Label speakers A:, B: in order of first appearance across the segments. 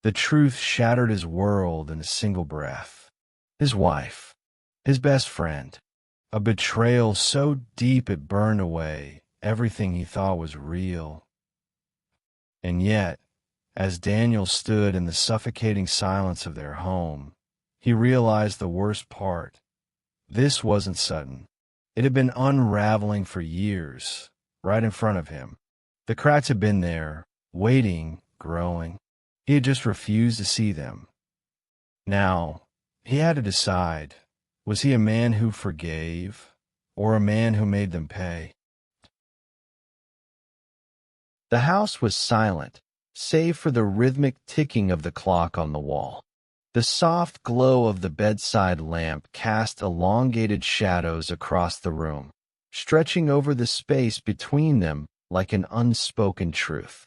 A: The truth shattered his world in a single breath. His wife, his best friend, a betrayal so deep it burned away everything he thought was real. And yet, as Daniel stood in the suffocating silence of their home, he realized the worst part. This wasn't sudden. It had been unraveling for years, right in front of him. The cracks had been there, waiting, growing. He had just refused to see them. Now, he had to decide, was he a man who forgave, or a man who made them pay? The house was silent, save for the rhythmic ticking of the clock on the wall. The soft glow of the bedside lamp cast elongated shadows across the room, stretching over the space between them like an unspoken truth.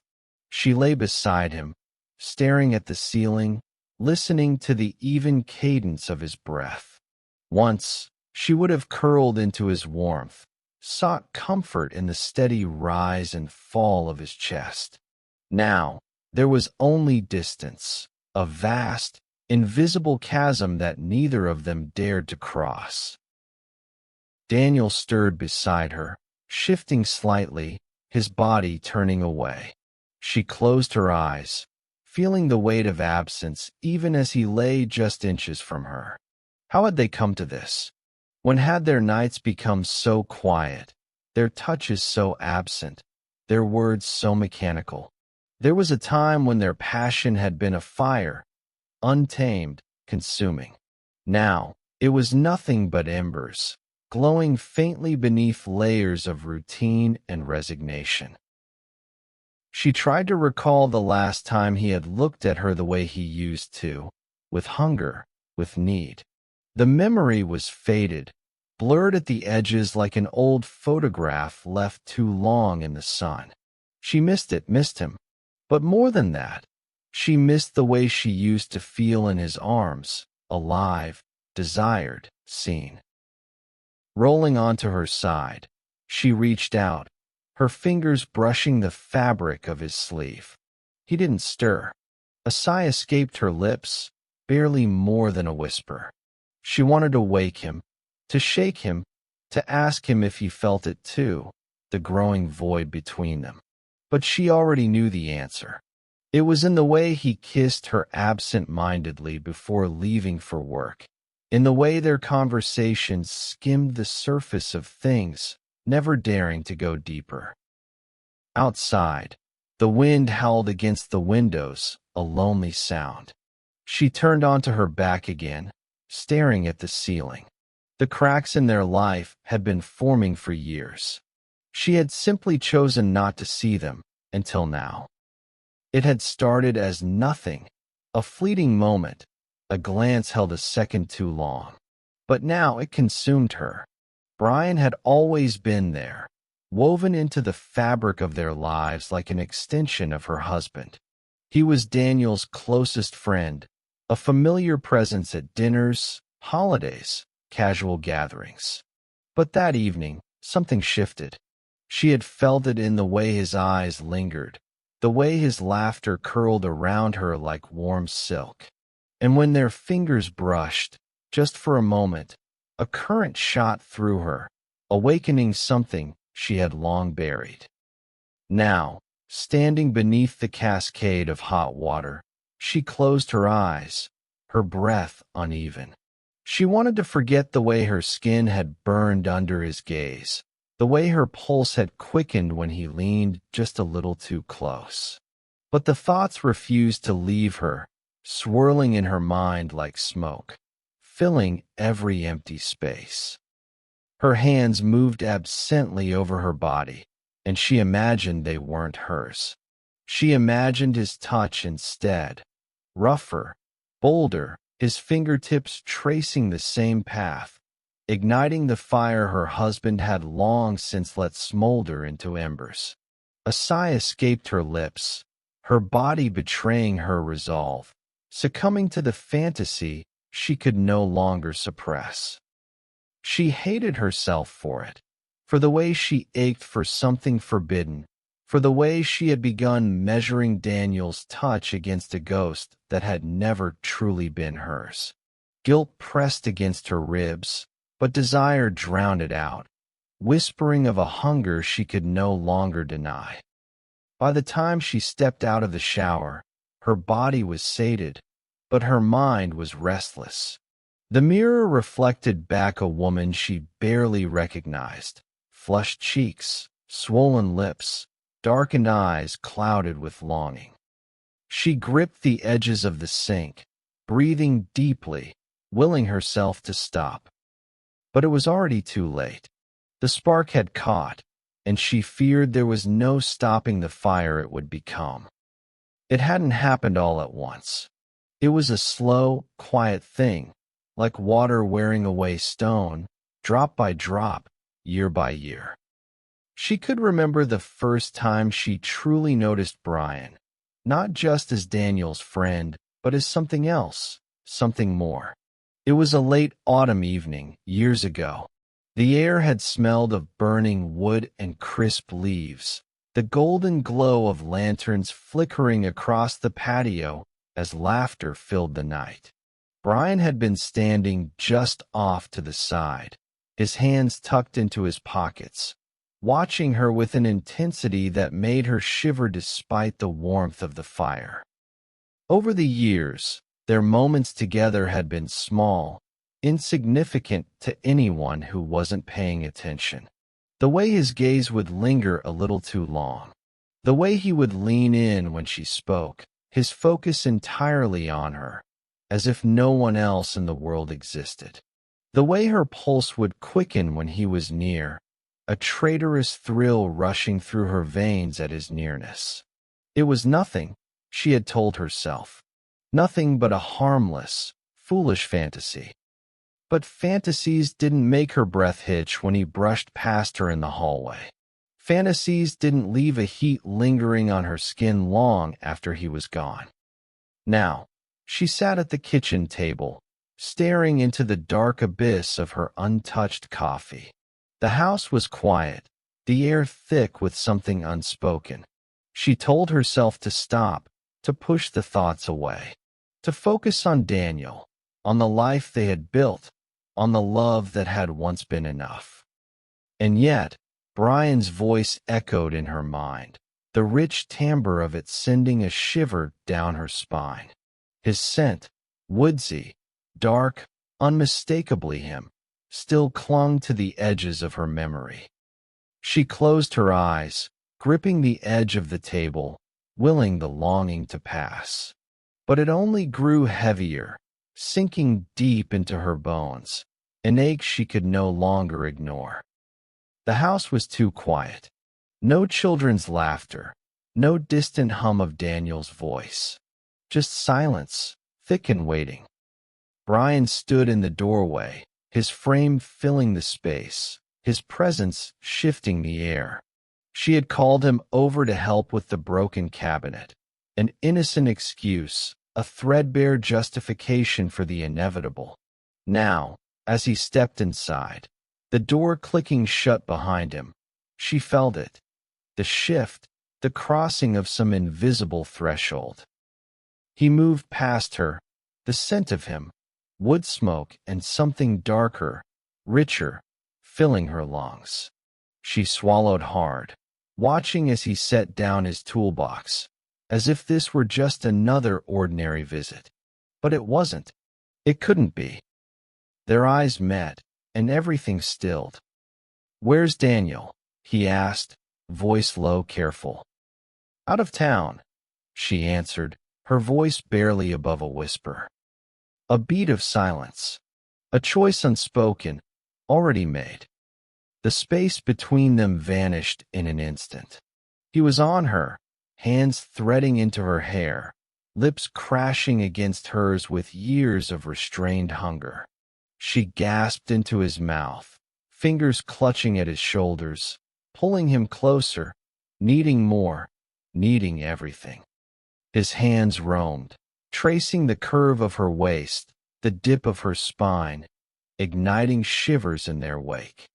A: She lay beside him, staring at the ceiling, listening to the even cadence of his breath. Once, she would have curled into his warmth, sought comfort in the steady rise and fall of his chest. Now, there was only distance, a vast, invisible chasm that neither of them dared to cross. Daniel stirred beside her, shifting slightly, his body turning away. She closed her eyes, feeling the weight of absence even as he lay just inches from her. How had they come to this? When had their nights become so quiet, their touches so absent, their words so mechanical? There was a time when their passion had been a fire, untamed, consuming. Now, it was nothing but embers, glowing faintly beneath layers of routine and resignation. She tried to recall the last time he had looked at her the way he used to, with hunger, with need. The memory was faded, blurred at the edges like an old photograph left too long in the sun. She missed him. But more than that, she missed the way she used to feel in his arms, alive, desired, seen. Rolling onto her side, she reached out, her fingers brushing the fabric of his sleeve. He didn't stir. A sigh escaped her lips, barely more than a whisper. She wanted to wake him, to shake him, to ask him if he felt it too, the growing void between them. But she already knew the answer. It was in the way he kissed her absent-mindedly before leaving for work, in the way their conversations skimmed the surface of things, never daring to go deeper. Outside, the wind howled against the windows, a lonely sound. She turned onto her back again, staring at the ceiling. The cracks in their life had been forming for years. She had simply chosen not to see them, until now. It had started as nothing, a fleeting moment, a glance held a second too long. But now it consumed her. Brian had always been there, woven into the fabric of their lives like an extension of her husband. He was Daniel's closest friend, a familiar presence at dinners, holidays, casual gatherings. But that evening, something shifted. She had felt it in the way his eyes lingered, the way his laughter curled around her like warm silk. And when their fingers brushed, just for a moment, a current shot through her, awakening something she had long buried. Now, standing beneath the cascade of hot water, she closed her eyes, her breath uneven. She wanted to forget the way her skin had burned under his gaze, the way her pulse had quickened when he leaned just a little too close. But the thoughts refused to leave her, swirling in her mind like smoke, filling every empty space. Her hands moved absently over her body, and she imagined they weren't hers. She imagined his touch instead, rougher, bolder, his fingertips tracing the same path, igniting the fire her husband had long since let smolder into embers. A sigh escaped her lips, her body betraying her resolve, succumbing to the fantasy she could no longer suppress. She hated herself for it, for the way she ached for something forbidden, for the way she had begun measuring Daniel's touch against a ghost that had never truly been hers. Guilt pressed against her ribs, but desire drowned it out, whispering of a hunger she could no longer deny. By the time she stepped out of the shower, her body was sated, but her mind was restless. The mirror reflected back a woman she barely recognized, flushed cheeks, swollen lips, darkened eyes clouded with longing. She gripped the edges of the sink, breathing deeply, willing herself to stop. But it was already too late. The spark had caught, and she feared there was no stopping the fire it would become. It hadn't happened all at once. It was a slow, quiet thing, like water wearing away stone, drop by drop, year by year. She could remember the first time she truly noticed Brian, not just as Daniel's friend, but as something else, something more. It was a late autumn evening, years ago. The air had smelled of burning wood and crisp leaves, the golden glow of lanterns flickering across the patio as laughter filled the night. Brian had been standing just off to the side, his hands tucked into his pockets, watching her with an intensity that made her shiver despite the warmth of the fire. Over the years, their moments together had been small, insignificant to anyone who wasn't paying attention. The way his gaze would linger a little too long, the way he would lean in when she spoke, his focus entirely on her, as if no one else in the world existed. The way her pulse would quicken when he was near, a traitorous thrill rushing through her veins at his nearness. It was nothing, she had told herself. Nothing but a harmless, foolish fantasy. But fantasies didn't make her breath hitch when he brushed past her in the hallway. Fantasies didn't leave a heat lingering on her skin long after he was gone. Now, she sat at the kitchen table, staring into the dark abyss of her untouched coffee. The house was quiet, the air thick with something unspoken. She told herself to stop, to push the thoughts away, to focus on Daniel, on the life they had built, on the love that had once been enough. And yet, Brian's voice echoed in her mind, the rich timbre of it sending a shiver down her spine. His scent, woodsy, dark, unmistakably him, still clung to the edges of her memory. She closed her eyes, gripping the edge of the table, willing the longing to pass. But it only grew heavier, sinking deep into her bones, an ache she could no longer ignore. The house was too quiet. No children's laughter, no distant hum of Daniel's voice. Just silence, thick and waiting. Brian stood in the doorway, his frame filling the space, his presence shifting the air. She had called him over to help with the broken cabinet, an innocent excuse, a threadbare justification for the inevitable. Now, as he stepped inside, the door clicking shut behind him, she felt it, the shift, the crossing of some invisible threshold. He moved past her, the scent of him, wood smoke and something darker, richer, filling her lungs. She swallowed hard, watching as he set down his toolbox, as if this were just another ordinary visit. But it wasn't. It couldn't be. Their eyes met, and everything stilled. "Where's Daniel?" he asked, voice low, careful. "Out of town," she answered, her voice barely above a whisper. A beat of silence. A choice unspoken, already made. The space between them vanished in an instant. He was on her, hands threading into her hair, lips crashing against hers with years of restrained hunger. She gasped into his mouth, fingers clutching at his shoulders, pulling him closer, needing more, needing everything. His hands roamed, tracing the curve of her waist, the dip of her spine, igniting shivers in their wake.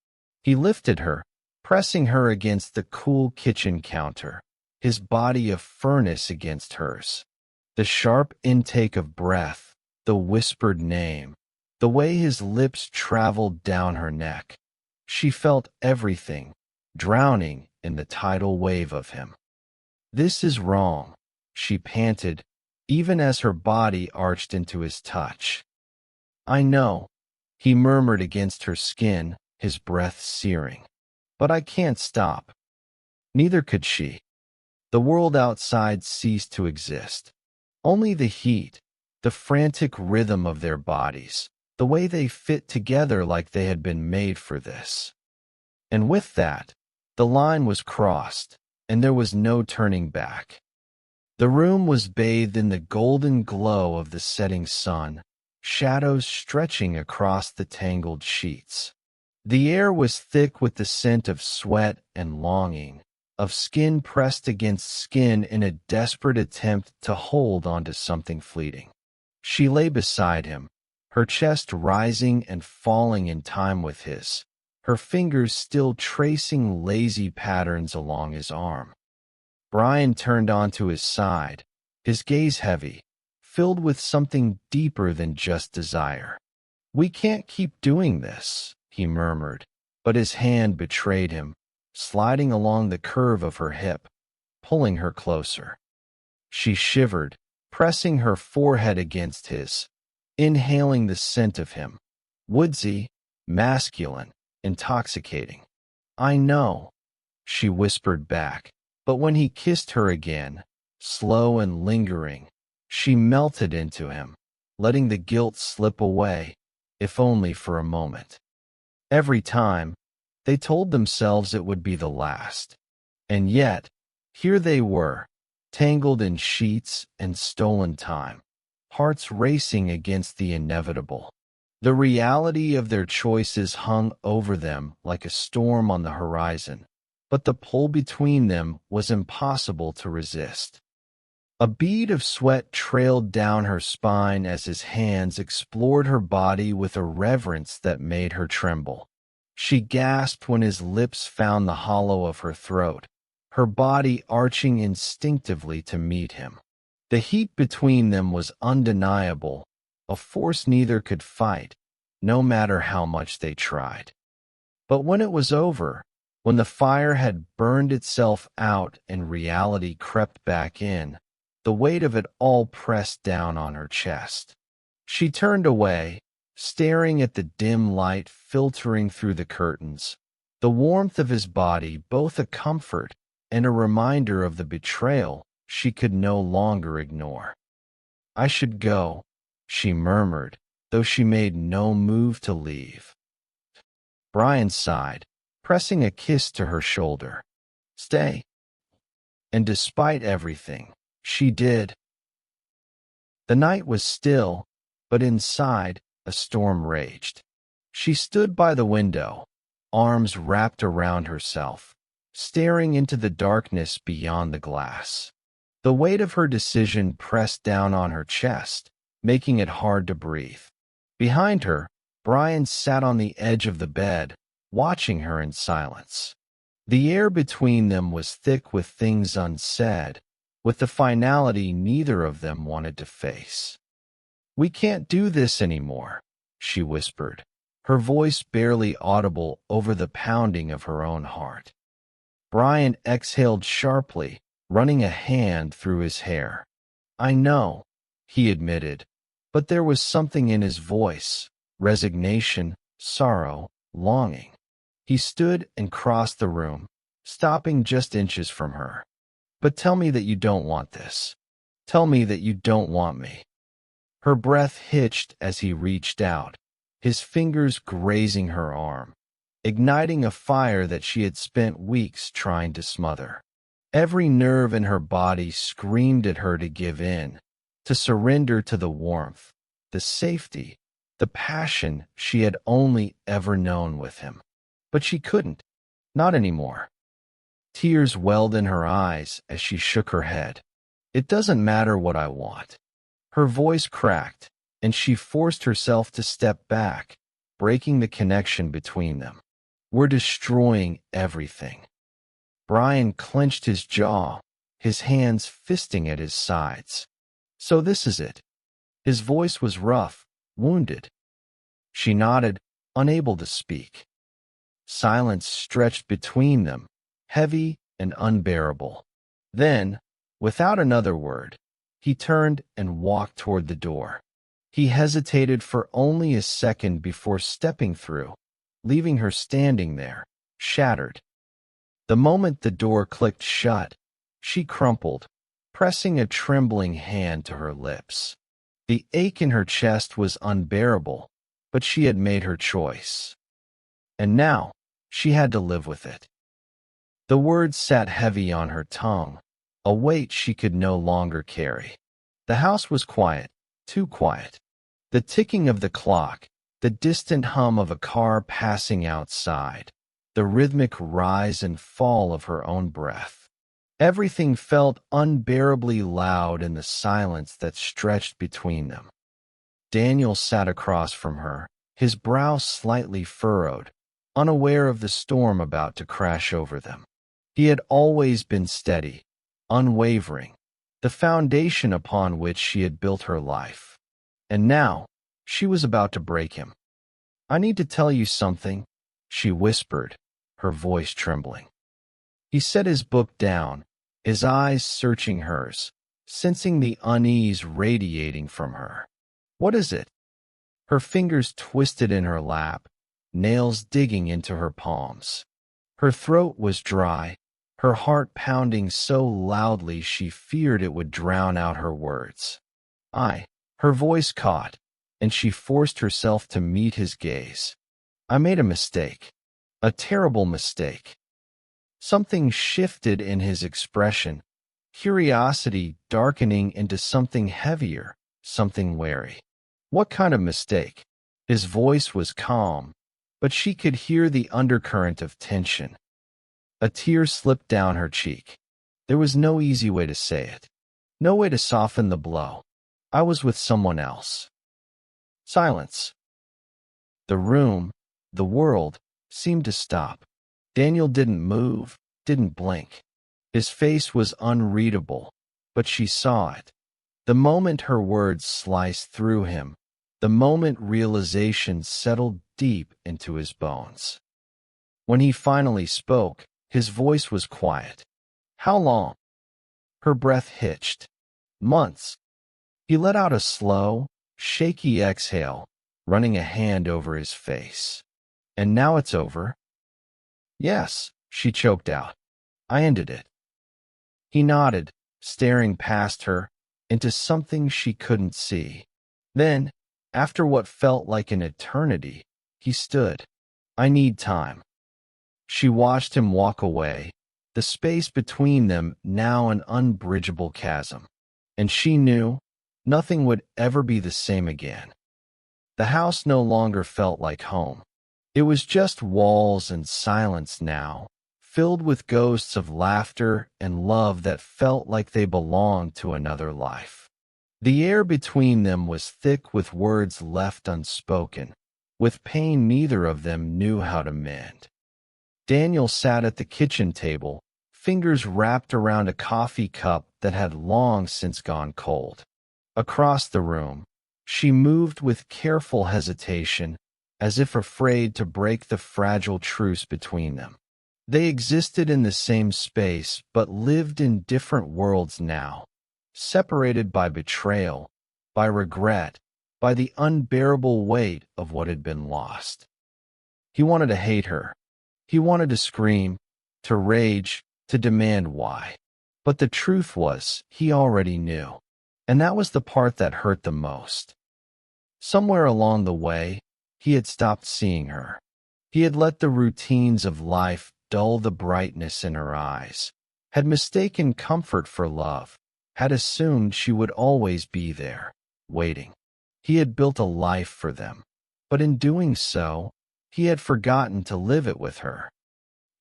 A: He lifted her, pressing her against the cool kitchen counter, his body a furnace against hers. The sharp intake of breath, the whispered name, the way his lips traveled down her neck. She felt everything, drowning in the tidal wave of him. "This is wrong," she panted, even as her body arched into his touch. "I know," he murmured against her skin, his breath searing. "But I can't stop." Neither could she. The world outside ceased to exist. Only the heat, the frantic rhythm of their bodies, the way they fit together like they had been made for this. And with that, the line was crossed, and there was no turning back. The room was bathed in the golden glow of the setting sun, shadows stretching across the tangled sheets. The air was thick with the scent of sweat and longing, of skin pressed against skin in a desperate attempt to hold onto something fleeting. She lay beside him, her chest rising and falling in time with his, her fingers still tracing lazy patterns along his arm. Brian turned onto his side, his gaze heavy, filled with something deeper than just desire. "We can't keep doing this," he murmured, but his hand betrayed him, sliding along the curve of her hip, pulling her closer. She shivered, pressing her forehead against his, inhaling the scent of him, woodsy, masculine, intoxicating. "I know," she whispered back, but when he kissed her again, slow and lingering, she melted into him, letting the guilt slip away, if only for a moment. Every time, they told themselves it would be the last. And yet, here they were, tangled in sheets and stolen time, hearts racing against the inevitable. The reality of their choices hung over them like a storm on the horizon, but the pull between them was impossible to resist. A bead of sweat trailed down her spine as his hands explored her body with a reverence that made her tremble. She gasped when his lips found the hollow of her throat, her body arching instinctively to meet him. The heat between them was undeniable, a force neither could fight, no matter how much they tried. But when it was over, when the fire had burned itself out and reality crept back in, the weight of it all pressed down on her chest. She turned away, staring at the dim light filtering through the curtains, the warmth of his body both a comfort and a reminder of the betrayal she could no longer ignore. "I should go," she murmured, though she made no move to leave. Brian sighed, pressing a kiss to her shoulder. "Stay." And despite everything, she did. The night was still, but inside, a storm raged. She stood by the window, arms wrapped around herself, staring into the darkness beyond the glass. The weight of her decision pressed down on her chest, making it hard to breathe. Behind her, Brian sat on the edge of the bed, watching her in silence. The air between them was thick with things unsaid, with the finality neither of them wanted to face. "We can't do this anymore," she whispered, her voice barely audible over the pounding of her own heart. Brian exhaled sharply, running a hand through his hair. "I know," he admitted, but there was something in his voice, resignation, sorrow, longing. He stood and crossed the room, stopping just inches from her. "But tell me that you don't want this. Tell me that you don't want me." Her breath hitched as he reached out, his fingers grazing her arm, igniting a fire that she had spent weeks trying to smother. Every nerve in her body screamed at her to give in, to surrender to the warmth, the safety, the passion she had only ever known with him. But she couldn't, not anymore. Tears welled in her eyes as she shook her head. "It doesn't matter what I want." Her voice cracked, and she forced herself to step back, breaking the connection between them. "We're destroying everything." Brian clenched his jaw, his hands fisting at his sides. "So this is it." His voice was rough, wounded. She nodded, unable to speak. Silence stretched between them, heavy and unbearable. Then, without another word, he turned and walked toward the door. He hesitated for only a second before stepping through, leaving her standing there, shattered. The moment the door clicked shut, she crumpled, pressing a trembling hand to her lips. The ache in her chest was unbearable, but she had made her choice. And now, she had to live with it. The words sat heavy on her tongue, a weight she could no longer carry. The house was quiet, too quiet. The ticking of the clock, the distant hum of a car passing outside, the rhythmic rise and fall of her own breath. Everything felt unbearably loud in the silence that stretched between them. Daniel sat across from her, his brow slightly furrowed, unaware of the storm about to crash over them. He had always been steady, unwavering, the foundation upon which she had built her life. And now, she was about to break him. "I need to tell you something," she whispered, her voice trembling. He set his book down, his eyes searching hers, sensing the unease radiating from her. "What is it?" Her fingers twisted in her lap, nails digging into her palms. Her throat was dry, her heart pounding so loudly she feared it would drown out her words. Her voice caught, and she forced herself to meet his gaze. "I made a mistake. A terrible mistake." Something shifted in his expression, curiosity darkening into something heavier, something wary. "What kind of mistake?" His voice was calm, but she could hear the undercurrent of tension. A tear slipped down her cheek. There was no easy way to say it. No way to soften the blow. "I was with someone else." Silence. The room, the world, seemed to stop. Daniel didn't move, didn't blink. His face was unreadable, but she saw it. The moment her words sliced through him, the moment realization settled deep into his bones. When he finally spoke, his voice was quiet. "How long?" Her breath hitched. "Months." He let out a slow, shaky exhale, running a hand over his face. "And now it's over?" "Yes," she choked out. "I ended it." He nodded, staring past her, into something she couldn't see. Then, after what felt like an eternity, he stood. "I need time." She watched him walk away, the space between them now an unbridgeable chasm. And she knew nothing would ever be the same again. The house no longer felt like home. It was just walls and silence now, filled with ghosts of laughter and love that felt like they belonged to another life. The air between them was thick with words left unspoken, with pain neither of them knew how to mend. Daniel sat at the kitchen table, fingers wrapped around a coffee cup that had long since gone cold. Across the room, she moved with careful hesitation, as if afraid to break the fragile truce between them. They existed in the same space but lived in different worlds now, separated by betrayal, by regret, by the unbearable weight of what had been lost. He wanted to hate her. He wanted to scream, to rage, to demand why. But the truth was, he already knew. And that was the part that hurt the most. Somewhere along the way, he had stopped seeing her. He had let the routines of life dull the brightness in her eyes, had mistaken comfort for love, had assumed she would always be there, waiting. He had built a life for them, but in doing so, he had forgotten to live it with her.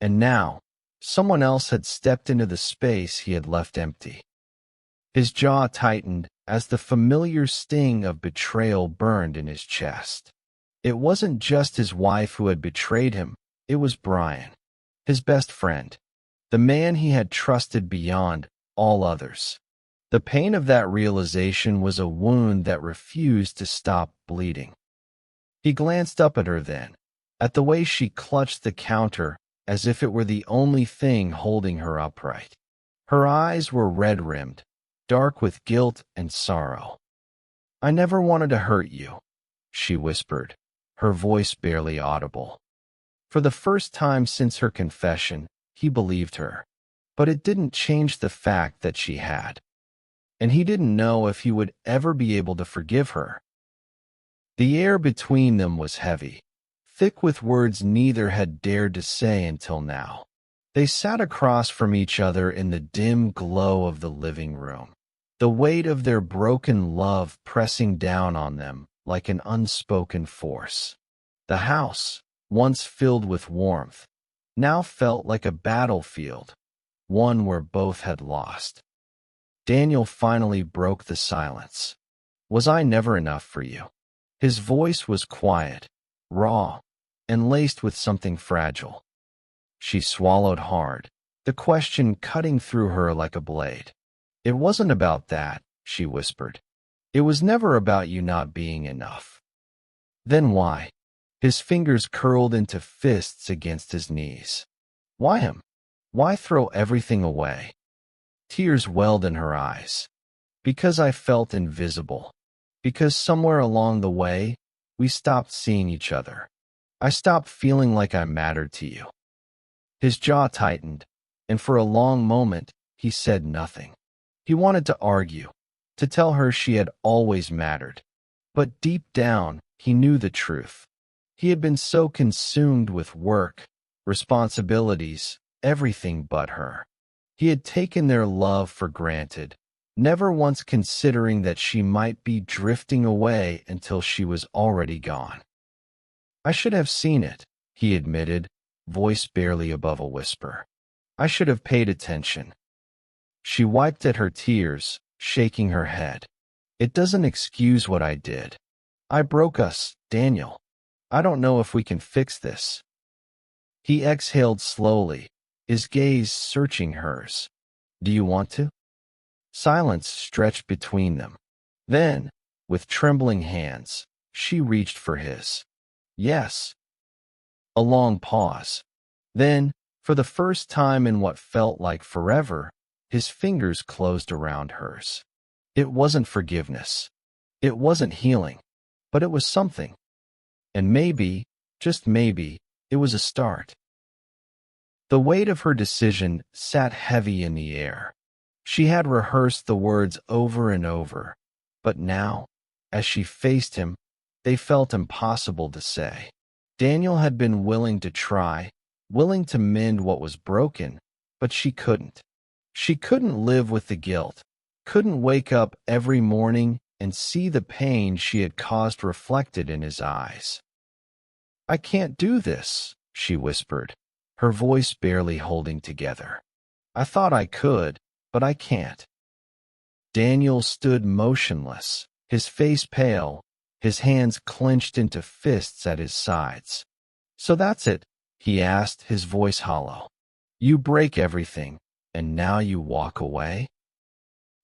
A: And now, someone else had stepped into the space he had left empty. His jaw tightened as the familiar sting of betrayal burned in his chest. It wasn't just his wife who had betrayed him, it was Brian, his best friend, the man he had trusted beyond all others. The pain of that realization was a wound that refused to stop bleeding. He glanced up at her then, at the way she clutched the counter as if it were the only thing holding her upright. Her eyes were red-rimmed, dark with guilt and sorrow. "I never wanted to hurt you," she whispered, her voice barely audible. For the first time since her confession, he believed her. But it didn't change the fact that she had. And he didn't know if he would ever be able to forgive her. The air between them was heavy, thick with words neither had dared to say until now. They sat across from each other in the dim glow of the living room, the weight of their broken love pressing down on them like an unspoken force. The house, once filled with warmth, now felt like a battlefield, one where both had lost. Daniel finally broke the silence. "Was I never enough for you?" His voice was quiet, raw, and laced with something fragile. She swallowed hard, the question cutting through her like a blade. "It wasn't about that," she whispered. "It was never about you not being enough." "Then why?" His fingers curled into fists against his knees. "Why him? Why throw everything away?" Tears welled in her eyes. "Because I felt invisible. Because somewhere along the way, we stopped seeing each other. I stopped feeling like I mattered to you." His jaw tightened, and for a long moment, he said nothing. He wanted to argue, to tell her she had always mattered. But deep down, he knew the truth. He had been so consumed with work, responsibilities, everything but her. He had taken their love for granted, never once considering that she might be drifting away until she was already gone. "I should have seen it," he admitted, voice barely above a whisper. "I should have paid attention." She wiped at her tears, shaking her head. "It doesn't excuse what I did. I broke us, Daniel. I don't know if we can fix this." He exhaled slowly, his gaze searching hers. "Do you want to?" Silence stretched between them. Then, with trembling hands, she reached for his. "Yes." A long pause. Then, for the first time in what felt like forever, his fingers closed around hers. It wasn't forgiveness. It wasn't healing. But it was something. And maybe, just maybe, it was a start. The weight of her decision sat heavy in the air. She had rehearsed the words over and over, but now, as she faced him, they felt impossible to say. Daniel had been willing to try, willing to mend what was broken, but she couldn't. She couldn't live with the guilt, couldn't wake up every morning and see the pain she had caused reflected in his eyes. "I can't do this," she whispered, her voice barely holding together. "I thought I could, but I can't." Daniel stood motionless, his face pale, his hands clenched into fists at his sides. "So that's it?" he asked, his voice hollow. "You break everything, and now you walk away?"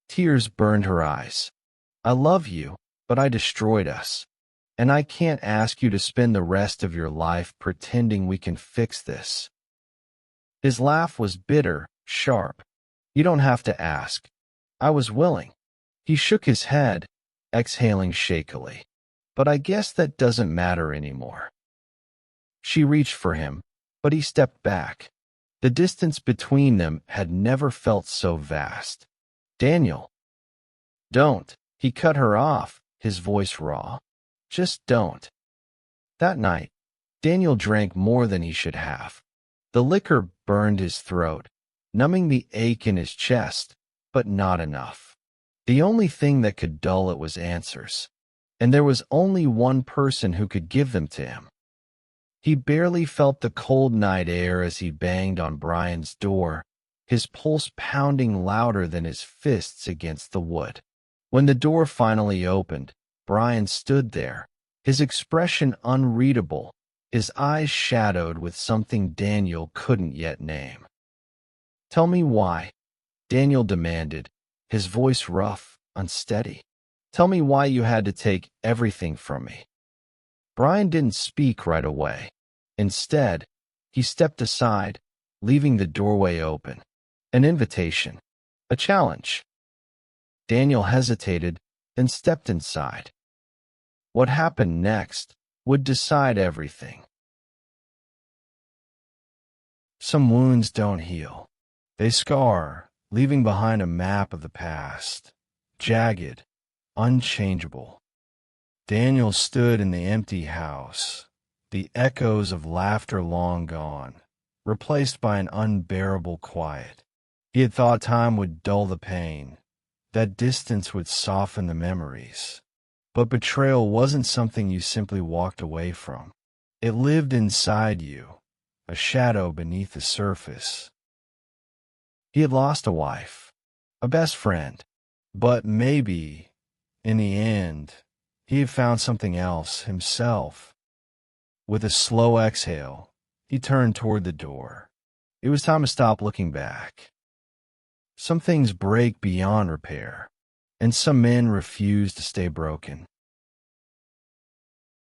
A: Tears burned her eyes. "I love you, but I destroyed us. And I can't ask you to spend the rest of your life pretending we can fix this." His laugh was bitter, sharp. "You don't have to ask. I was willing." He shook his head, exhaling shakily. "But I guess that doesn't matter anymore." She reached for him, but he stepped back. The distance between them had never felt so vast. "Daniel." "Don't." He cut her off, his voice raw. "Just don't." That night, Daniel drank more than he should have. The liquor burned his throat, numbing the ache in his chest, but not enough. The only thing that could dull it was answers, and there was only one person who could give them to him. He barely felt the cold night air as he banged on Brian's door, his pulse pounding louder than his fists against the wood. When the door finally opened, Brian stood there, his expression unreadable, his eyes shadowed with something Daniel couldn't yet name. "Tell me why." Daniel demanded, his voice rough, unsteady. Tell me why you had to take everything from me. Brian didn't speak right away. Instead, he stepped aside, leaving the doorway open. An invitation. A challenge. Daniel hesitated, then stepped inside. What happened next would decide everything. Some wounds don't heal. They scar, leaving behind a map of the past, jagged, unchangeable. Daniel stood in the empty house, the echoes of laughter long gone, replaced by an unbearable quiet. He had thought time would dull the pain, that distance would soften the memories. But betrayal wasn't something you simply walked away from. It lived inside you, a shadow beneath the surface. He had lost a wife, a best friend, but maybe, in the end, he had found something else, himself. With a slow exhale, he turned toward the door. It was time to stop looking back. Some things break beyond repair, and some men refuse to stay broken.